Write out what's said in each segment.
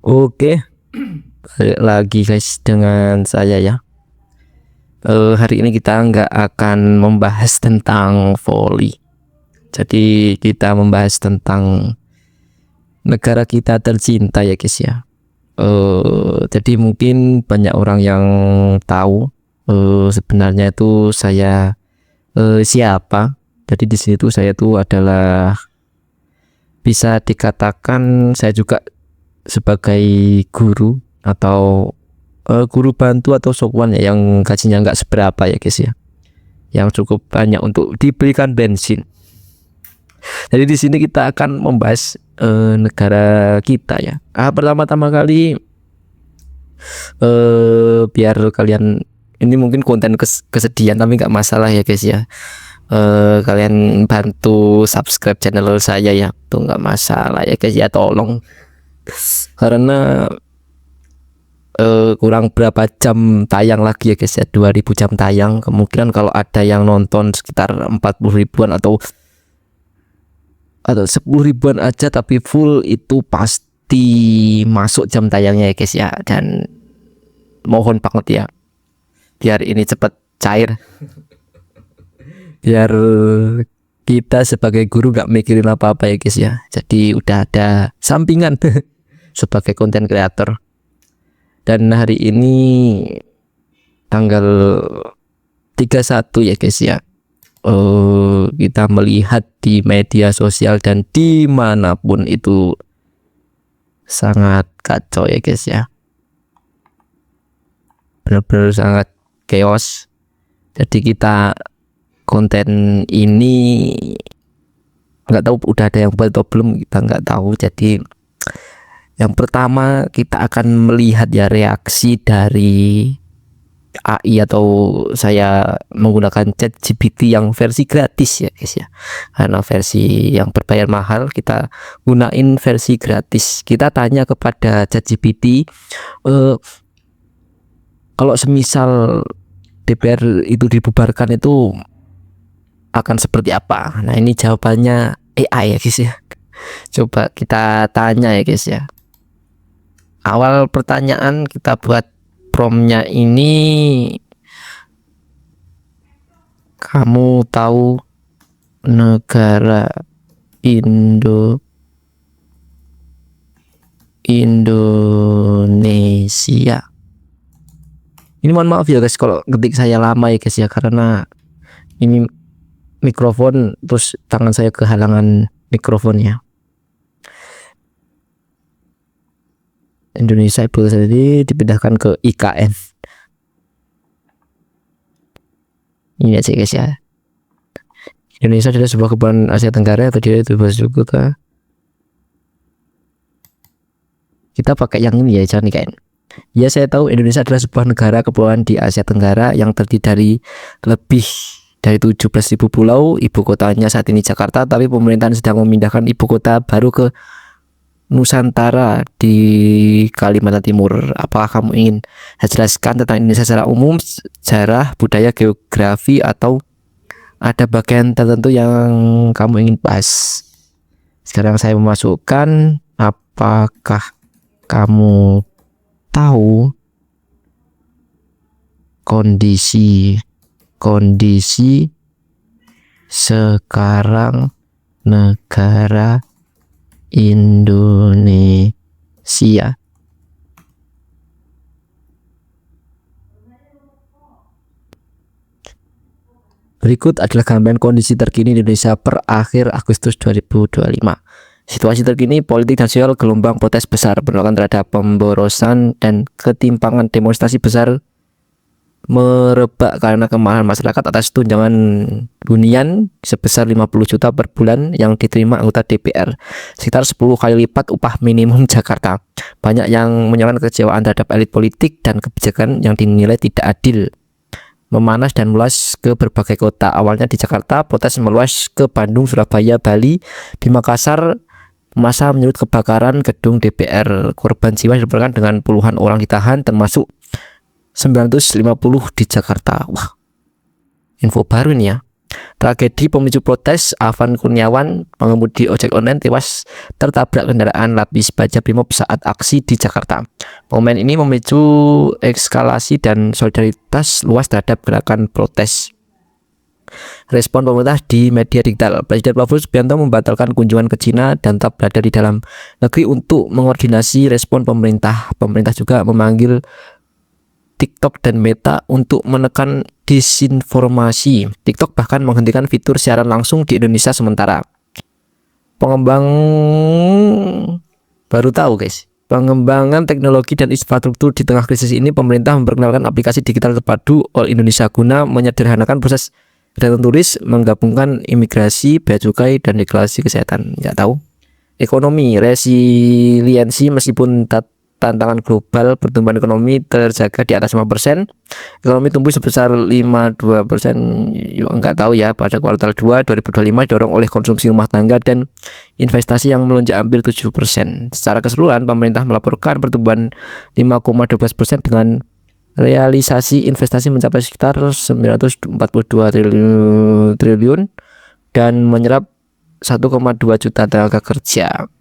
Oke, balik lagi guys dengan saya ya. Hari ini kita nggak akan membahas tentang voli. Jadi kita membahas tentang negara kita tercinta ya guys ya. Jadi mungkin banyak orang yang tahu sebenarnya itu saya siapa. Jadi di sini tuh saya tuh adalah bisa dikatakan saya juga sebagai guru atau guru bantu atau sokwan ya, yang gajinya nggak seberapa ya guys ya, yang cukup banyak untuk dibelikan bensin. Jadi di sini kita akan membahas negara kita ya. Pertama-tama kali biar kalian, ini mungkin konten kesedihan tapi nggak masalah ya guys ya. Kalian bantu subscribe channel saya ya, tuh nggak masalah ya guys ya, tolong. Karena kurang berapa jam tayang lagi ya guys ya, 2000 jam tayang. Kemungkinan kalau ada yang nonton sekitar 40 ribuan atau 10 ribuan aja, tapi full itu pasti masuk jam tayangnya ya guys ya. Dan mohon banget ya, biar ini cepet cair, biar kita sebagai guru gak mikirin apa-apa ya guys ya. Jadi udah ada sampingan sebagai konten kreator. Dan hari ini tanggal 31 ya guys ya, kita melihat di media sosial dan dimanapun itu sangat kacau ya guys ya, benar-benar sangat chaos. Jadi kita konten ini nggak tahu udah ada yang buat atau belum, kita nggak tahu. Jadi yang pertama kita akan melihat ya reaksi dari AI, atau saya menggunakan ChatGPT yang versi gratis ya guys ya. Karena versi yang berbayar mahal, kita gunain versi gratis. Kita tanya kepada ChatGPT, kalau semisal DPR itu dibubarkan itu akan seperti apa? Nah ini jawabannya AI ya guys ya. Coba kita tanya ya guys ya. Awal pertanyaan kita buat promptnya ini, kamu tahu negara Indonesia? Ini mohon maaf ya guys kalau ketik saya lama ya guys ya, karena ini mikrofon terus tangan saya kehalangan mikrofonnya. Indonesia ibu kota ini dipindahkan ke IKN. Ini aja guys ya. Indonesia adalah sebuah kepulauan Asia Tenggara atau dia itu bahasa kota. Kita pakai yang ini ya, jangan IKN. Ya, saya tahu Indonesia adalah sebuah negara kepulauan di Asia Tenggara yang terdiri dari lebih dari 17.000 pulau. Ibu kotanya saat ini Jakarta, tapi pemerintahan sedang memindahkan ibu kota baru ke Nusantara di Kalimantan Timur. Apakah kamu ingin saya jelaskan tentang Indonesia secara umum, sejarah, budaya, geografi, atau ada bagian tertentu yang kamu ingin bahas? Sekarang saya memasukkan, apakah kamu tahu kondisi sekarang negara Indonesia? Berikut adalah gambaran kondisi terkini Indonesia per akhir Agustus 2025. Situasi terkini politik nasional, gelombang protes besar penolakan terhadap pemborosan dan ketimpangan demonstrasi besar merebak karena kemarahan masyarakat atas tunjangan hunian sebesar 50 juta per bulan yang diterima anggota DPR, sekitar 10 kali lipat upah minimum Jakarta. Banyak yang menyatakan kekecewaan terhadap elit politik dan kebijakan yang dinilai tidak adil memanas dan meluas ke berbagai kota. Awalnya di Jakarta, protes meluas ke Bandung, Surabaya, Bali. Di Makassar, masa menyebut kebakaran gedung DPR. Korban jiwa dilaporkan dengan puluhan orang ditahan, termasuk 950 di Jakarta. Wah, info baru nih ya. Tragedi pemicu protes, Afan Kurniawan, pengemudi ojek online tewas tertabrak kendaraan lapis baja Brimob saat aksi di Jakarta. Momen ini memicu eskalasi dan solidaritas luas terhadap gerakan protes. Respon pemerintah di media digital, Presiden Prabowo Subianto membatalkan kunjungan ke Cina dan tetap berada di dalam negeri untuk mengkoordinasi respon pemerintah. Pemerintah juga memanggil TikTok dan Meta untuk menekan disinformasi. TikTok bahkan menghentikan fitur siaran langsung di Indonesia sementara. Pengembangan pengembangan teknologi dan infrastruktur di tengah krisis ini, pemerintah memperkenalkan aplikasi digital terpadu All Indonesia guna menyederhanakan proses kedatangan turis, menggabungkan imigrasi, bea cukai, dan deklarasi kesehatan. Nggak tahu. Ekonomi, resiliensi meskipun tantangan global, pertumbuhan ekonomi terjaga di atas 5%. Ekonomi tumbuh sebesar 5,2%. Enggak tahu ya, pada kuartal 2 2025 didorong oleh konsumsi rumah tangga dan investasi yang melonjak hampir 7%. Secara keseluruhan, pemerintah melaporkan pertumbuhan 5,12% dengan realisasi investasi mencapai sekitar 942 triliun dan menyerap 1,2 juta tenaga kerja.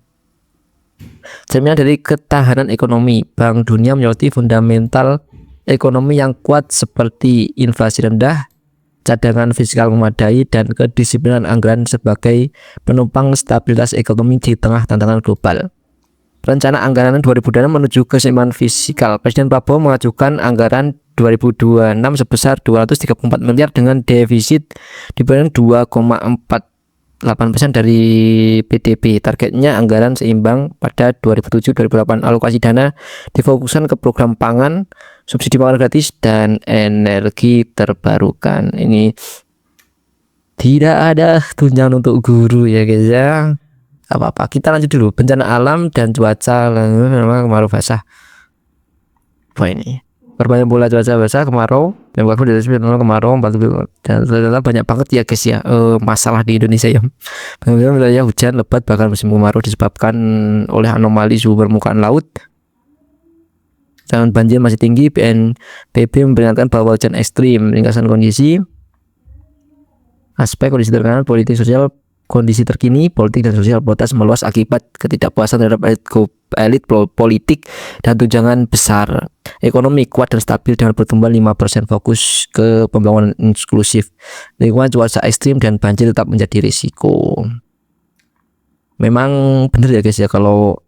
Cerminan dari ketahanan ekonomi, Bank Dunia menyoroti fundamental ekonomi yang kuat seperti inflasi rendah, cadangan fiskal memadai, dan kedisiplinan anggaran sebagai penopang stabilitas ekonomi di tengah tantangan global. Rencana anggaran 2026 menuju keseimbangan fiskal. Presiden Prabowo mengajukan anggaran 2026 sebesar 234 miliar dengan defisit dibanding 2,48% dari PDB. Targetnya anggaran seimbang pada 2007-2008. Alokasi dana difokuskan ke program pangan, subsidi pangan gratis, dan energi terbarukan. Ini tidak ada tunjangan untuk guru ya guys ya. Apa-apa, kita lanjut dulu. Bencana alam dan cuaca, memang kemarau basah. Wah ini perbanyak bola cuaca basah, kemarau, dan waktu dari kemarau, dan banyak banget ya guys ya masalah di Indonesia ya. Wilayah hujan lebat bahkan musim kemarau disebabkan oleh anomali suhu permukaan laut. Jangan banjir masih tinggi. BNPB memperingatkan bahwa hujan ekstrim, ringkasan kondisi, aspek kondisi terkena politik sosial. Kondisi terkini politik dan sosial protes meluas akibat ketidakpuasan terhadap elit politik dan tunjangan besar. Ekonomi kuat dan stabil dengan pertumbuhan 5%, fokus ke pembangunan inklusif. Lingkungan cuaca ekstrim dan banjir tetap menjadi risiko. Memang benar ya guys ya, kalau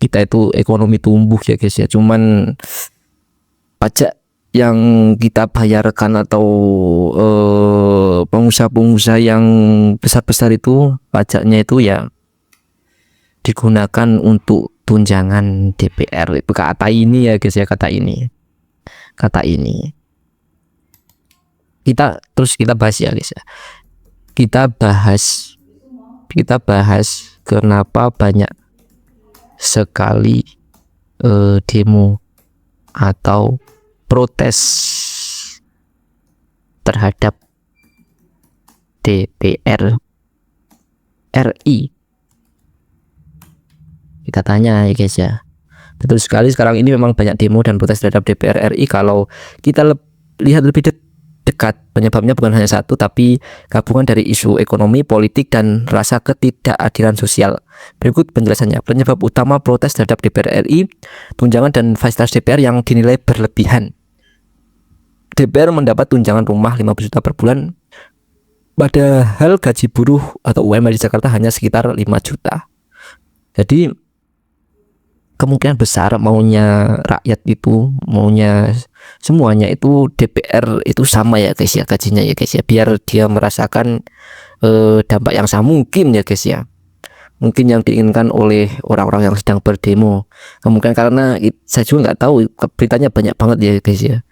kita itu ekonomi tumbuh ya guys ya, cuman pajak yang kita bayarkan atau pengusaha-pengusaha yang besar-besar itu pajaknya itu ya digunakan untuk tunjangan DPR. Itu kata ini ya guys ya, kata ini kita bahas ya guys ya, kita bahas kenapa banyak sekali demo atau protes terhadap DPR RI. Kita tanya ya guys ya, betul sekali sekarang ini memang banyak demo dan protes terhadap DPR RI. Kalau kita lihat lebih dekat, penyebabnya bukan hanya satu tapi gabungan dari isu ekonomi, politik, dan rasa ketidakadilan sosial. Berikut penjelasannya. Penyebab utama protes terhadap DPR RI, tunjangan dan fasilitas DPR yang dinilai berlebihan. DPR mendapat tunjangan rumah 15 juta per bulan, padahal gaji buruh atau UMR di Jakarta hanya sekitar 5 juta. Jadi kemungkinan besar maunya rakyat itu, maunya semuanya itu DPR itu sama ya guys ya, gajinya ya guys ya, biar dia merasakan dampak yang sama mungkin ya guys ya. Mungkin yang diinginkan oleh orang-orang yang sedang berdemo. Kemungkinan karena saya juga nggak tahu, beritanya banyak banget ya guys ya.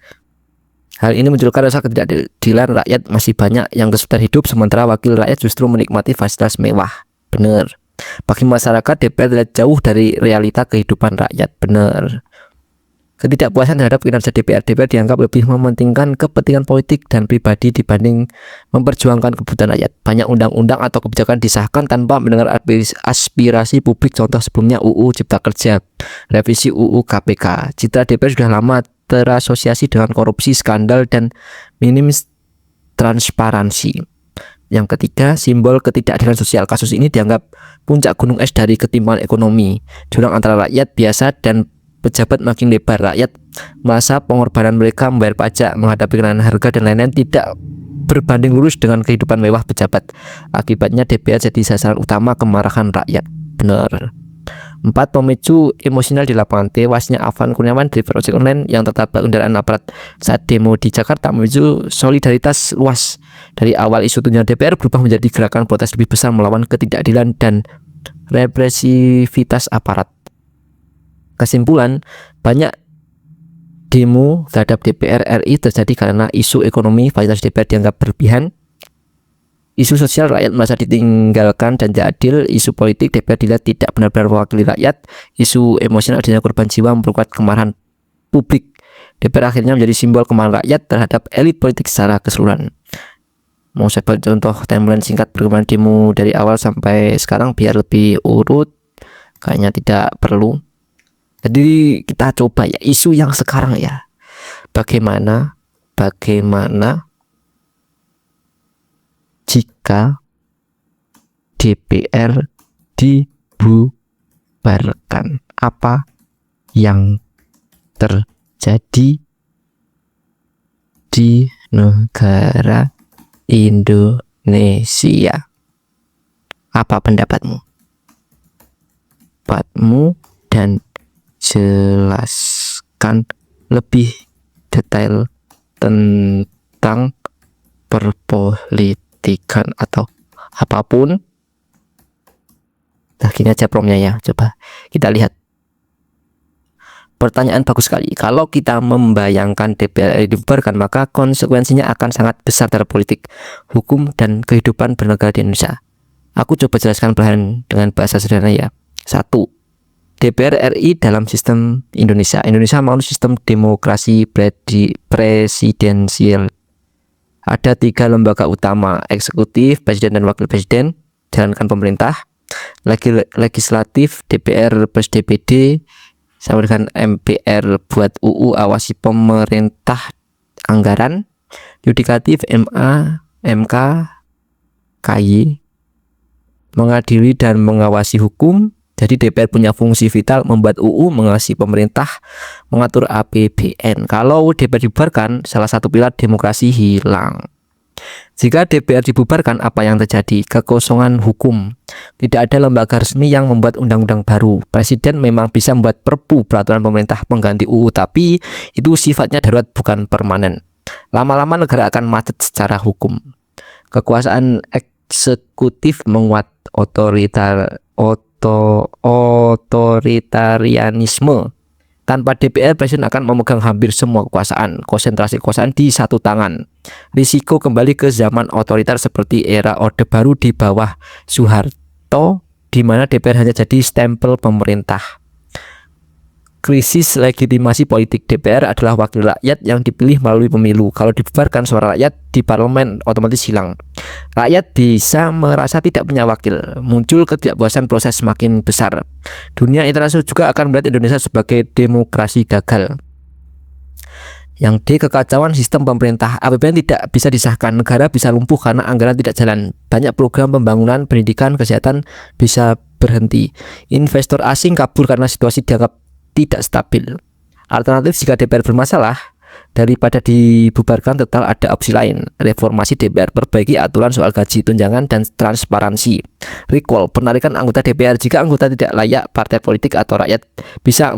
Hal ini menunjukkan rasa ketidakadilan, rakyat masih banyak yang kesulitan hidup sementara wakil rakyat justru menikmati fasilitas mewah. Bener. Bagi masyarakat, DPR tidak jauh dari realita kehidupan rakyat. Bener. Ketidakpuasan terhadap kinerja DPR dianggap lebih mementingkan kepentingan politik dan pribadi dibanding memperjuangkan kebutuhan rakyat. Banyak undang-undang atau kebijakan disahkan tanpa mendengar aspirasi publik. Contoh sebelumnya UU Cipta Kerja, revisi UU KPK. Citra DPR sudah lama terasosiasi dengan korupsi, skandal, dan minim transparansi. Yang ketiga, simbol ketidakadilan sosial. Kasus ini dianggap puncak gunung es dari ketimpangan ekonomi. Jurang antara rakyat biasa dan pejabat makin lebar. Rakyat merasa pengorbanan mereka membayar pajak, menghadapi kenaikan harga dan lain-lain tidak berbanding lurus dengan kehidupan mewah pejabat. Akibatnya DPR jadi sasaran utama kemarahan rakyat. Benar. 4. Pemicu emosional di lapangan. Tewasnya Afan Kurniawan dari ojek online yang tertabrak kendaraan aparat saat demo di Jakarta memicu solidaritas luas. Dari awal isu tunjangan DPR berubah menjadi gerakan protes lebih besar melawan ketidakadilan dan represivitas aparat. Kesimpulan, banyak demo terhadap DPR RI terjadi karena isu ekonomi, fasilitas DPR dianggap berlebihan. Isu sosial, rakyat merasa ditinggalkan dan tidak adil. Isu politik, DPR dilihat tidak benar-benar mewakili rakyat. Isu emosional, adanya korban jiwa memperkuat kemarahan publik. DPR akhirnya menjadi simbol kemarahan rakyat terhadap elit politik secara keseluruhan. Mau saya buat contoh timeline singkat perkembangan demo dari awal sampai sekarang biar lebih urut. Kayaknya tidak perlu. Jadi kita coba ya isu yang sekarang ya. Bagaimana jika DPR dibubarkan? Apa yang terjadi di negara Indonesia? Apa pendapatmu? Dan jelaskan lebih detail tentang perpolitikan atau apapun. Nah, gini aja promnya ya. Coba kita lihat. Pertanyaan bagus sekali. Kalau kita membayangkan DPR dibubarkan, maka konsekuensinya akan sangat besar dalam politik, hukum, dan kehidupan bernegara di Indonesia. Aku coba jelaskan perlahan dengan bahasa sederhana ya. 1. DPR RI dalam sistem Indonesia. Indonesia menganut sistem demokrasi presidensial. Ada 3 lembaga utama, eksekutif, presiden dan wakil presiden, jalankan pemerintah, legislatif, DPR plus DPD, sama dengan MPR buat UU awasi pemerintah anggaran, yudikatif, MA, MK, KY, mengadili dan mengawasi hukum. Jadi DPR punya fungsi vital membuat UU, mengawasi pemerintah, mengatur APBN. Kalau DPR dibubarkan, salah satu pilar demokrasi hilang. Jika DPR dibubarkan, apa yang terjadi? Kekosongan hukum. Tidak ada lembaga resmi yang membuat undang-undang baru. Presiden memang bisa membuat perpu, peraturan pemerintah pengganti UU, tapi itu sifatnya darurat bukan permanen. Lama-lama negara akan macet secara hukum. Kekuasaan eksekutif menguat, otoritarianisme. Tanpa DPR, presiden akan memegang hampir semua kekuasaan. Konsentrasi kekuasaan di satu tangan. Risiko kembali ke zaman otoriter seperti era Orde Baru di bawah Soeharto, di mana DPR hanya jadi stempel pemerintah. Krisis legitimasi politik. DPR adalah wakil rakyat yang dipilih melalui pemilu. Kalau dibubarkan, suara rakyat di parlemen otomatis hilang. Rakyat bisa merasa tidak punya wakil. Muncul ketidakpuasan, proses semakin besar. Dunia internasional juga akan melihat Indonesia sebagai demokrasi gagal. Yang D, kekacauan sistem pemerintah. APBN tidak bisa disahkan. Negara bisa lumpuh karena anggaran tidak jalan. Banyak program pembangunan, pendidikan, kesehatan bisa berhenti. Investor asing kabur karena situasi dianggap tidak stabil. Alternatif jika DPR bermasalah, daripada dibubarkan total ada opsi lain. Reformasi DPR, perbaiki aturan soal gaji, tunjangan, dan transparansi. Recall, penarikan anggota DPR. Jika anggota tidak layak, partai politik atau rakyat bisa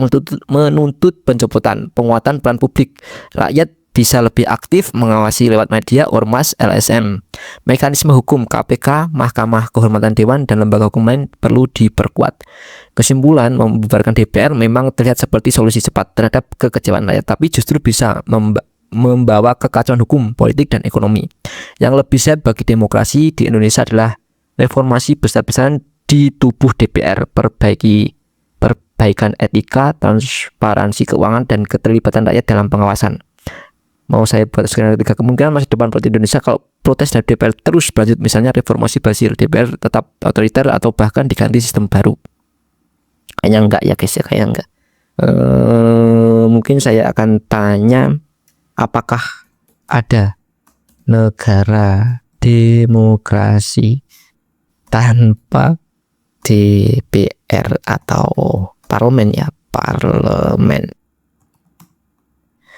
menuntut pencopotan. Penguatan peran publik. Rakyat bisa lebih aktif mengawasi lewat media, ormas, LSM. Mekanisme hukum, KPK, Mahkamah Kehormatan Dewan, dan lembaga hukum lain perlu diperkuat. Kesimpulan, membubarkan DPR memang terlihat seperti solusi cepat terhadap kekecewaan rakyat, tapi justru bisa membawa kekacauan hukum, politik, dan ekonomi. Yang lebih sehat bagi demokrasi di Indonesia adalah reformasi besar-besaran di tubuh DPR, perbaikan etika, transparansi keuangan, dan keterlibatan rakyat dalam pengawasan. Mau saya buat skenario 3 kemungkinan masa depan politik Indonesia kalau protes dari DPR terus berlanjut, misalnya reformasi Basir, DPR tetap otoriter atau bahkan diganti sistem baru. Kayaknya enggak ya guys ya, kayaknya enggak. Mungkin saya akan tanya, apakah ada negara demokrasi tanpa DPR atau parlemen ya, parlemen.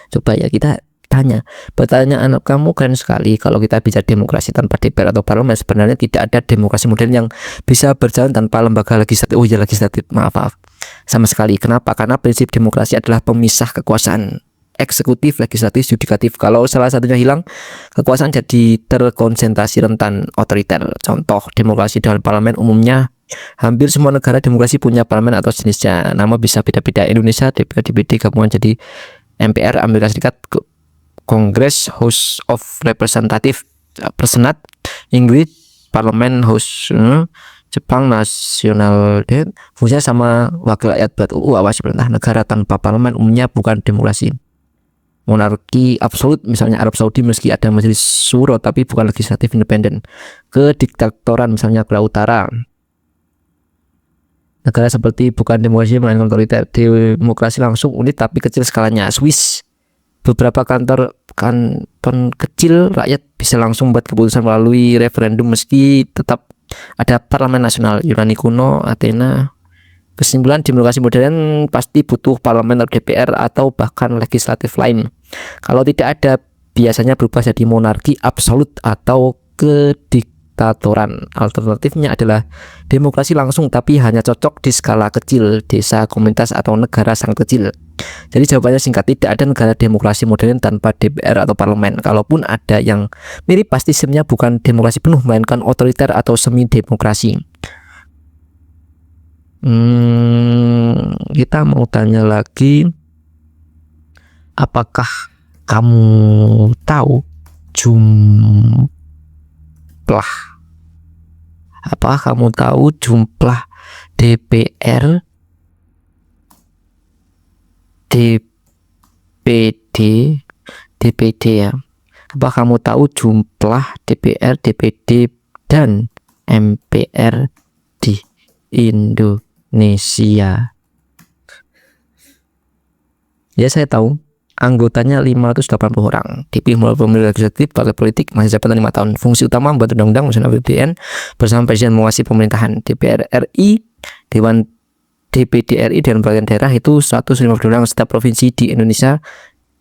Coba ya kita tanya, pertanyaan kamu keren sekali. Kalau kita bicara demokrasi tanpa DPR atau parlemen, sebenarnya tidak ada demokrasi modern yang bisa berjalan tanpa lembaga legislatif. Oh ya, legislatif, maaf sama sekali. Kenapa? Karena prinsip demokrasi adalah pemisah kekuasaan eksekutif, legislatif, yudikatif. Kalau salah satunya hilang, kekuasaan jadi terkonsentrasi rentan otoriter. Contoh demokrasi dalam parlemen umumnya hampir semua negara demokrasi punya parlemen atau jenisnya. Nama bisa beda-beda. Indonesia DPR, DPD gabungan jadi MPR, Amerika Serikat Congress, House of Representative, Senat, Inggris Parlemen, House, Jepang Nasional, fungsinya sama wakil rakyat buat awasi perintah. Negara tanpa parlemen umumnya bukan demokrasi, monarki absolut, misalnya Arab Saudi meski ada majelis syuro tapi bukan legislatif independen. Kediktatoran misalnya Korea Utara. Negara seperti bukan demokrasi melainkan otoriter. Demokrasi langsung unit tapi kecil skalanya. Swiss, beberapa kanton kecil rakyat bisa langsung buat keputusan melalui referendum meski tetap ada parlemen nasional. Yunani kuno, Athena. Kesimpulan, demokrasi modern pasti butuh parlemen atau DPR atau bahkan legislatif lain. Kalau tidak ada, biasanya berubah jadi monarki absolut atau kediktatoran. Alternatifnya adalah demokrasi langsung tapi hanya cocok di skala kecil, desa, komunitas, atau negara sangat kecil. Jadi jawabannya singkat, tidak ada negara demokrasi modern tanpa DPR atau parlemen. Kalaupun ada yang mirip, pasti sistemnya bukan demokrasi penuh, melainkan otoriter atau semi demokrasi. Kita mau tanya lagi, apakah kamu tahu jumlah DPR, DPD ya? Apa kamu tahu jumlah DPR, DPD dan MPR di Indonesia? Ya, saya tahu. Anggotanya 580 orang. Dipilih melalui pemilu legislatif, partai politik, masa jabatan 5 tahun. Fungsi utama membuat undang-undang, menyusun APBN, bersama presiden menguasai pemerintahan. DPR RI, Dewan DPD RI dan bagian daerah itu 150 orang. Setiap provinsi di Indonesia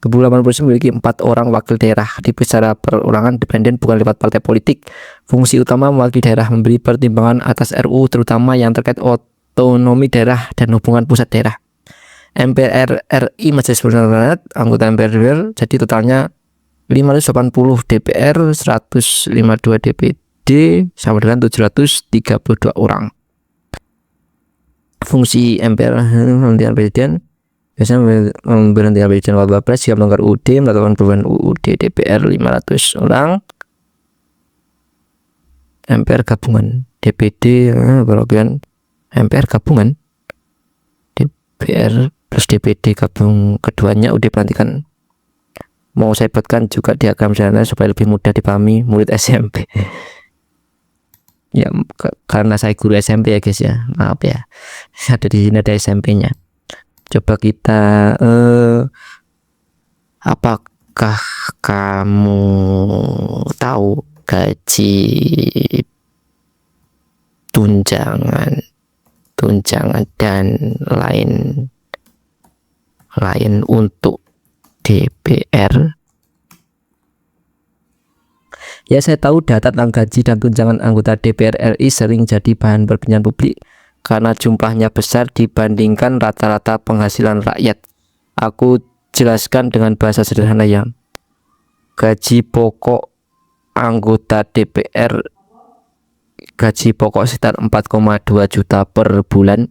ke-80% memiliki 4 orang wakil daerah. Dipilih secara perorangan independen, bukan lewat partai politik. Fungsi utama mewakili daerah, memberi pertimbangan atas RUU terutama yang terkait otonomi daerah dan hubungan pusat daerah. MPR RI, Majelis Permusyawaratan Rakyat, anggota MPR, jadi totalnya 580 DPR, 152 DPD, sama dengan 732 orang. Fungsi MPR pemilihan presiden, biasanya memberhentikan presiden wakil wapres jika melanggar UUD, melakukan perubahan UUD. DPR 500 orang. MPR gabungan, DPD perwakilan MPR gabungan, DPR plus DPD gabung keduanya udah pelantikan. Mau saya buatkan juga diagram sederhana supaya lebih mudah dipahami murid SMP. Ya, karena saya guru SMP ya guys ya, maaf ya. Ada di sini ada SMP-nya. Coba kita apakah kamu tahu gaji tunjangan dan lain untuk DPR? Ya, saya tahu data tentang gaji dan tunjangan anggota DPR RI sering jadi bahan perbincangan publik karena jumlahnya besar dibandingkan rata-rata penghasilan rakyat. Aku jelaskan dengan bahasa sederhana ya. Gaji pokok anggota DPR, gaji pokok sekitar 4,2 juta per bulan,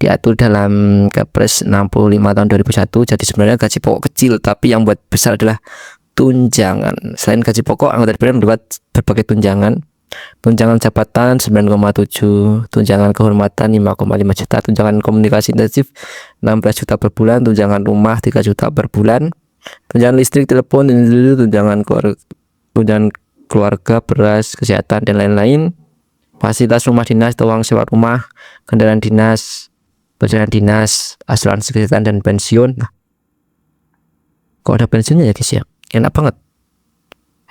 diatur dalam Kepres 65 tahun 2001. Jadi sebenarnya gaji pokok kecil, tapi yang buat besar adalah tunjangan. Selain gaji pokok, anggota DPR mendapat berbagai tunjangan. Tunjangan jabatan 9,7, tunjangan kehormatan 5,5 juta, tunjangan komunikasi intensif 16 juta per bulan, tunjangan rumah 3 juta per bulan, tunjangan listrik, telepon, tunjangan keluarga, beras, kesehatan, dan lain-lain. Fasilitas rumah dinas, uang sewa rumah, kendaraan dinas, perjalanan dinas, asuransi kesehatan, dan pensiun. Nah, kok ada pensiunnya ya guys ya, enak banget.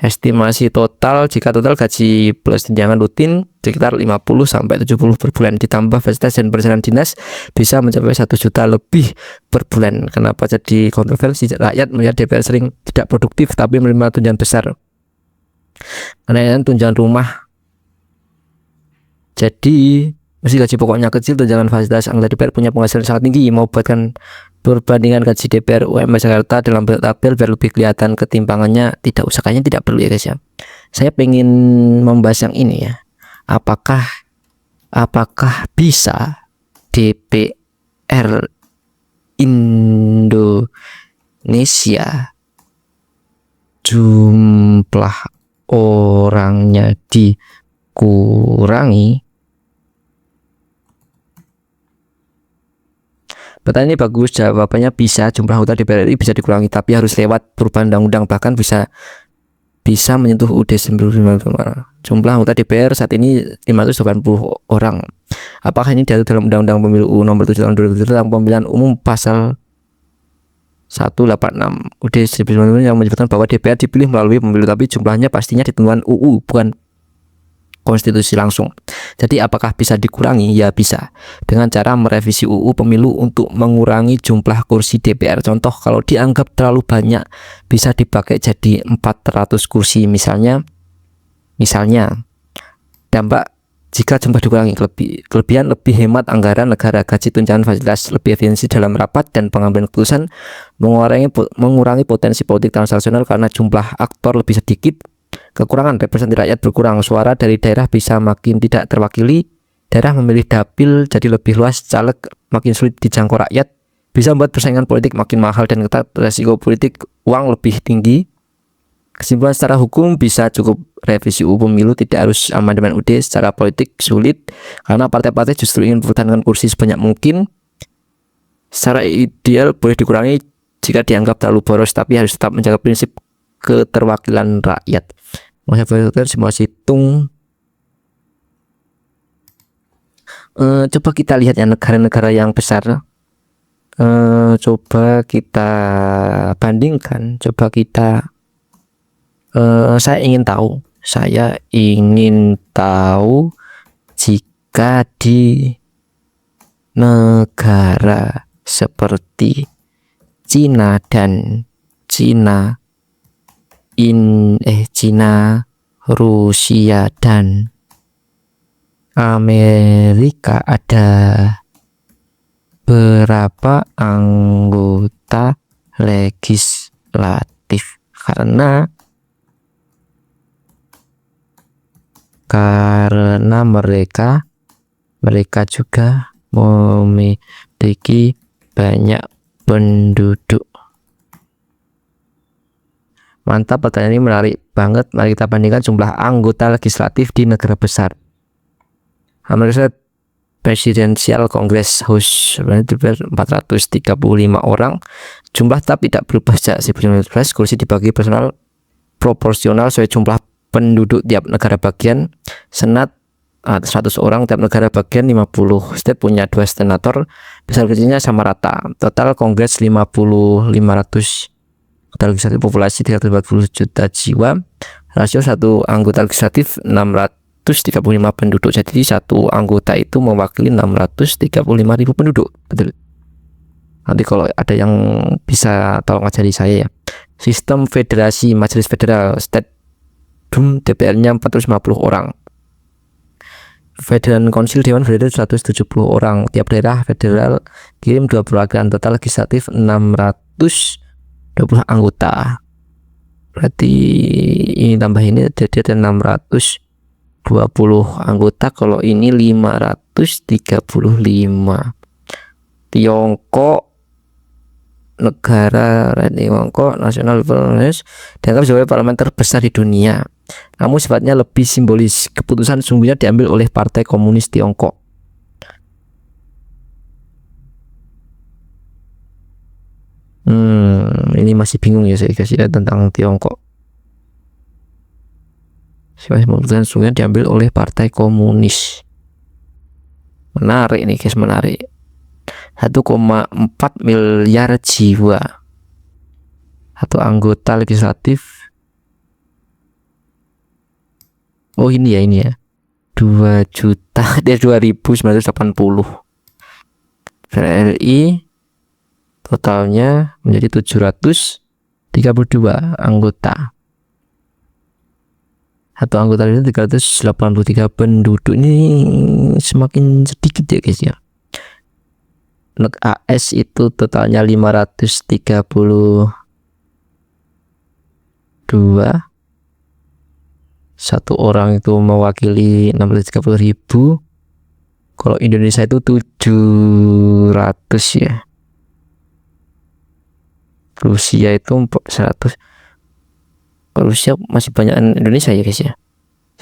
Estimasi total jika total gaji plus tunjangan rutin sekitar 50 sampai 70 per bulan, ditambah fasilitas dan perjalanan dinas bisa mencapai 1 juta lebih per bulan. Kenapa jadi kontroversi? Rakyat melihat DPR sering tidak produktif tapi menerima tunjangan besar. Kenaikan tunjangan rumah. Jadi meski gaji pokoknya kecil, tunjangan fasilitas anggota DPR punya penghasilan sangat tinggi. Mau buatkan perbandingan gaji DPR UMR Jakarta dalam tabel biar lebih kelihatan ketimpangannya, tidak usah, kayaknya tidak perlu ya guys ya. Saya pengen membahas yang ini ya. Apakah bisa DPR Indonesia jumlah orangnya dikurangi? Pertanyaan ini bagus, jawabannya bisa. Jumlah anggota DPR RI bisa dikurangi, tapi harus lewat perubahan undang-undang, bahkan bisa menyentuh UUD 95. Jumlah anggota DPR saat ini 580 orang. Apakah ini diatur dalam Undang-Undang Pemilu Nomor 7 Tahun 2007 tentang Pemilihan Umum Pasal 186 UUD 1945 yang menyebutkan bahwa DPR dipilih melalui pemilu, tapi jumlahnya pastinya ditentukan UU, bukan konstitusi langsung. Jadi apakah bisa dikurangi? Ya bisa, dengan cara merevisi UU pemilu untuk mengurangi jumlah kursi DPR. Contoh, kalau dianggap terlalu banyak bisa dipakai jadi 400 kursi misalnya. Dampak jika jumlah dikurangi, kelebihan lebih hemat anggaran negara, gaji, tunjangan, fasilitas, lebih efisiensi dalam rapat dan pengambilan keputusan, mengurangi potensi politik transaksional karena jumlah aktor lebih sedikit. Kekurangan representasi rakyat berkurang, suara dari daerah bisa makin tidak terwakili, daerah memilih dapil jadi lebih luas, caleg makin sulit dijangkau rakyat, bisa membuat persaingan politik makin mahal dan ketat, resiko politik uang lebih tinggi. Kesimpulan secara hukum, bisa cukup revisi UU pemilu, tidak harus amandemen UUD. Secara politik sulit karena partai-partai justru ingin mempertahankan kursi sebanyak mungkin. Secara ideal boleh dikurangi jika dianggap terlalu boros, tapi harus tetap menjaga prinsip keterwakilan rakyat. Saya berikan simulasi hitung. Coba kita lihat ya negara-negara yang besar. Coba kita bandingkan. Saya ingin tahu jika di negara seperti Cina, Rusia dan Amerika ada berapa anggota legislatif, karena mereka juga memiliki banyak penduduk. Mantap, pertanyaan ini menarik banget. Mari kita bandingkan jumlah anggota legislatif di negara besar. Amerika Presidential Congress House 435 orang. Jumlah tetap tidak berubah sejak 1915. Kursi dibagi proporsional sesuai jumlah penduduk tiap negara bagian. Senat 100 orang tiap negara bagian, 50 state punya 2 senator, besar kecilnya sama rata. Total Kongres 500. Total legislatif populasi 340 juta jiwa. Rasio satu anggota legislatif 635 penduduk. Jadi satu anggota itu mewakili 635.000 penduduk. Betul. Nanti kalau ada yang bisa tolong ajari saya ya. Sistem federasi, majelis federal, state dum DPR-nya 450 orang. Federal Council, Dewan Federal 170 orang. Tiap daerah federal kirim 2 perwakilan. Total legislatif 620 anggota. Berarti ini tambah ini jadi ada 620 anggota. Kalau ini 535. Tiongkok, negara Tiongkok nasional dianggap sebagai parlemen terbesar di dunia. Namun sifatnya lebih simbolis. Keputusan sesungguhnya diambil oleh Partai Komunis Tiongkok. Ini masih bingung ya saya kasih tentang Tiongkok. Keputusan sesungguhnya diambil oleh Partai Komunis. Menarik nih guys, menarik. 1,4 miliar jiwa. Satu anggota legislatif Oh ini ya 2 juta dia 2.980. RRI totalnya menjadi 732 anggota. Satu anggota itu 383 penduduk. Ini semakin sedikit ya guys ya. AS itu totalnya 532. Satu orang itu mewakili 630.000. Kalau Indonesia itu 700 ya. Rusia itu 100. Rusia masih banyak Indonesia ya guys ya.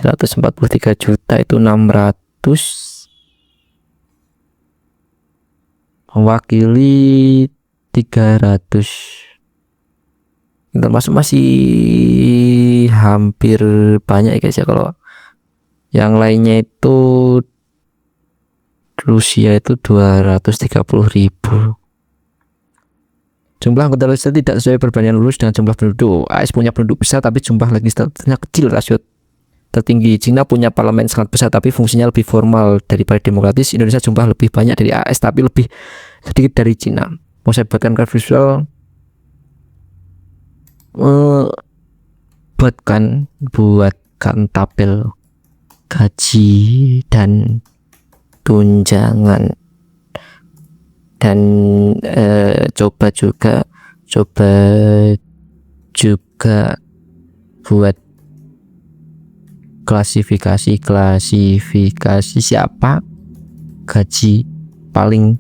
143 juta itu 600 mewakili 300. Termasuk masih hampir banyak ya guys ya. Kalau yang lainnya itu Rusia itu 230.000. Jumlah anggota Rusia tidak sesuai perbandingan lurus dengan jumlah penduduk. AS punya penduduk besar tapi jumlah legislatifnya kecil, rasio tertinggi. Cina punya parlemen sangat besar tapi fungsinya lebih formal daripada demokratis. Indonesia jumlah lebih banyak dari AS tapi lebih sedikit dari Cina. Mau saya buatkan graf visual, buatkan tabel gaji dan tunjangan. Dan coba juga buat klasifikasi siapa gaji paling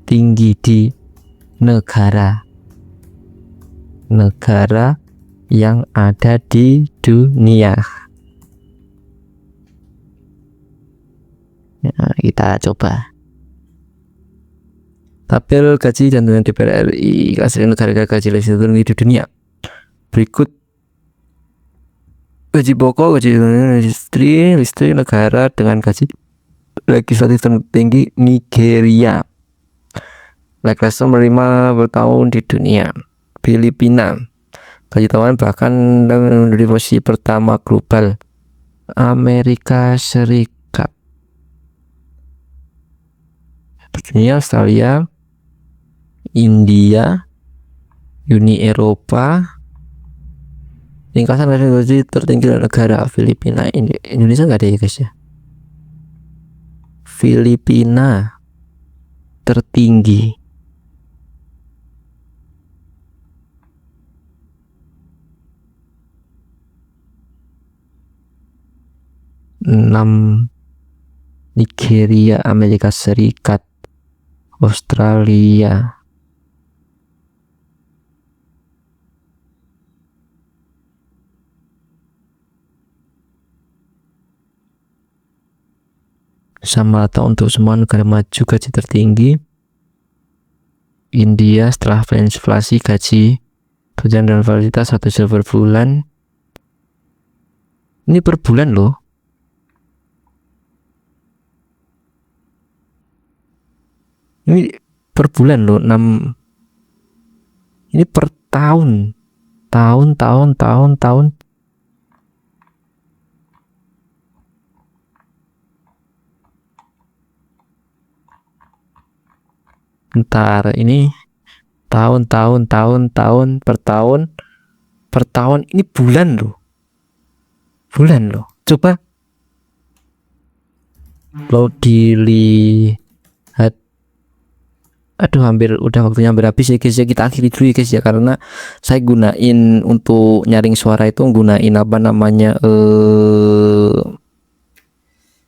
tinggi di negara yang ada di dunia. Nah, kita coba tabel gaji dan tunjangan DPR RI kelas negara gaji legislatif di dunia. Berikut gaji pokok, gaji listrik negara dengan gaji legislatif tertinggi Nigeria. Legislatif menerima bertahun di dunia. Filipina gaji tahunan bahkan dari posisi pertama global. Amerika Serikat, dunia, Australia, India, Uni Eropa. Ringkasan gaji tertinggi negara Filipina. Indonesia nggak ada ya guys ya. Filipina tertinggi. Nigeria, Amerika Serikat, Australia. Sama rata untuk semua negara maju gaji tertinggi. India setelah inflasi gaji tunjangan dan fasilitas 1 juta per bulan. Ini per bulan loh. Ini per bulan loh, 6. Ini per tahun. Tahun. Bentar, ini tahun per tahun ini bulan loh. Coba lo dilihat. Aduh, udah waktunya habis ya guys ya. Kita akhiri dulu ya guys ya, karena saya gunain untuk nyaring suara itu gunain apa namanya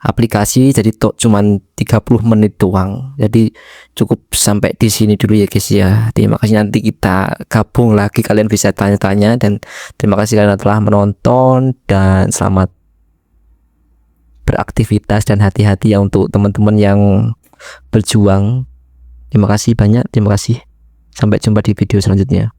aplikasi, jadi cuman 30 menit doang. Jadi cukup sampai di sini dulu ya guys ya. Terima kasih, nanti kita gabung lagi, kalian bisa tanya-tanya, dan terima kasih kalian telah menonton, dan selamat beraktivitas dan hati-hati ya untuk teman-teman yang berjuang. Terima kasih banyak, terima kasih. Sampai jumpa di video selanjutnya.